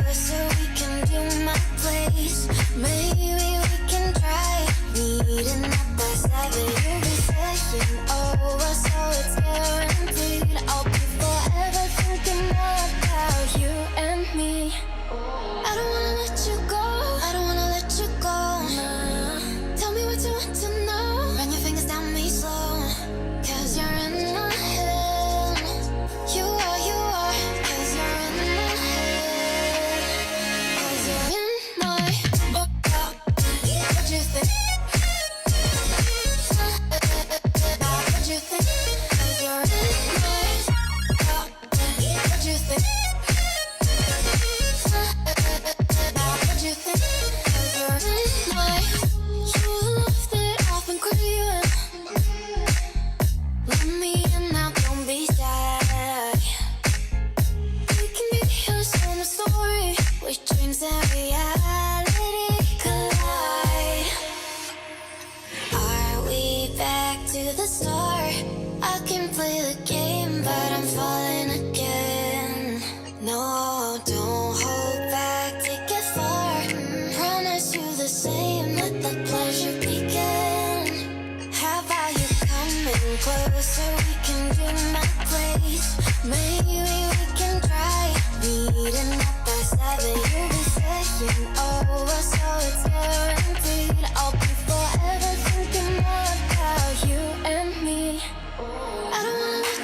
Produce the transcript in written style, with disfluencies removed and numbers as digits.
closer, we can do my place. Maybe we can try meeting up at 7. You'll be saying over, so it's guaranteed. I'll be forever thinking about you and me. I don't wanna let you go, I don't wanna let you go. Tell me what you want to know. Run your fingers down me slow, 'cause you're in my head. You are, 'cause you're in my head. 'Cause you're in my what you think? What you think? 'Cause you're in my what you think? What you think? 'Cause you're in my you love that I've been craving. Let me in now, don't be shy. We can be here, some story, with dreams and reality collide. Are we back to the start? I can play the game, but I'm falling again. No, don't hold back, take it far. Promise you the same, let the pleasure begin. How about you coming closer, we can do my place. Maybe we can try meeting up at 7. You'll be saying over, so it's guaranteed. I'll be forever thinking more about you and me. I don't wanna let